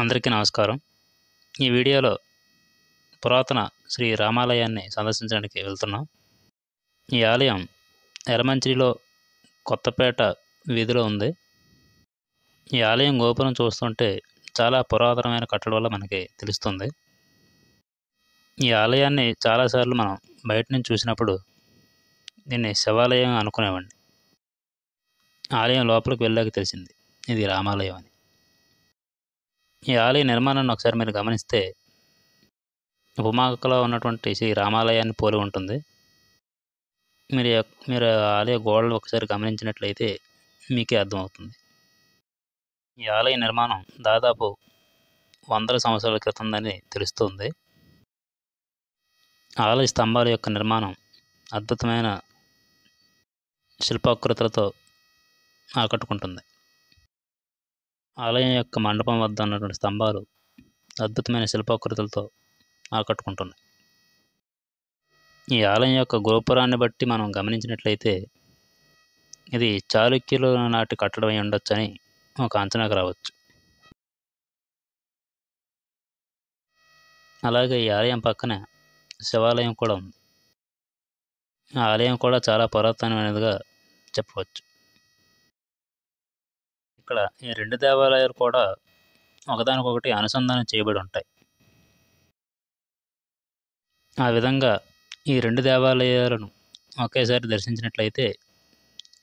అందరికీ నమస్కారం. ఈ వీడియోలో పురాతన శ్రీ రామాలయాన్ని సందర్శించడానికి వెళ్తున్నాం. ఈ ఆలయం ఎలమంచిలిలో కొత్తపేట వీధిలో ఉంది. ఈ ఆలయం గోపురం చూస్తుంటే చాలా పురాతనమైన కట్టడం వల్ల మనకి తెలుస్తుంది. ఈ ఆలయాన్ని చాలాసార్లు మనం బయట నుంచి చూసినప్పుడు దీన్ని శివాలయం అనుకునేవాడిని. ఆలయం లోపలికి వెళ్ళాక తెలిసింది ఇది రామాలయం అని. ఈ ఆలయ నిర్మాణాన్ని ఒకసారి మీరు గమనిస్తే ఉపమాకలో ఉన్నటువంటి శ్రీ రామాలయాన్ని పోలి ఉంటుంది. మీరు ఆలయ గోడలు ఒకసారి గమనించినట్లయితే మీకే అర్థమవుతుంది. ఈ ఆలయ నిర్మాణం దాదాపు వందల సంవత్సరాల క్రితందని తెలుస్తుంది. ఆలయ స్తంభాల యొక్క నిర్మాణం అద్భుతమైన శిల్పాకృతులతో ఆకట్టుకుంటుంది. ఆలయం యొక్క మండపం వద్ద ఉన్నటువంటి స్తంభాలు అద్భుతమైన శిల్పాకృతులతో ఆకట్టుకుంటున్నాయి. ఈ ఆలయం యొక్క గోపురాన్ని బట్టి మనం గమనించినట్లయితే ఇది చాళుక్యుల నాటి కట్టడం అయి ఉండొచ్చని ఒక అంచనాకు రావచ్చు. అలాగే ఈ ఆలయం పక్కన శివాలయం కూడా ఉంది. ఆ ఆలయం కూడా చాలా పురాతనమైనదిగా చెప్పవచ్చు. ఇక్కడ ఈ రెండు దేవాలయాలు కూడా ఒకదానికొకటి అనుసంధానం చేయబడి ఉంటాయి. ఆ విధంగా ఈ రెండు దేవాలయాలను ఒకేసారి దర్శించినట్లయితే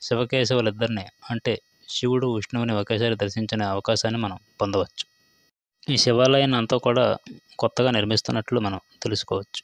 శివకేశవులిద్దరిని అంటే శివుడు విష్ణువుని ఒకేసారి దర్శించిన అవకాశాన్ని మనం పొందవచ్చు. ఈ శివాలయాన్ని అంతా కూడా కొత్తగా నిర్మిస్తున్నట్లు మనం తెలుసుకోవచ్చు.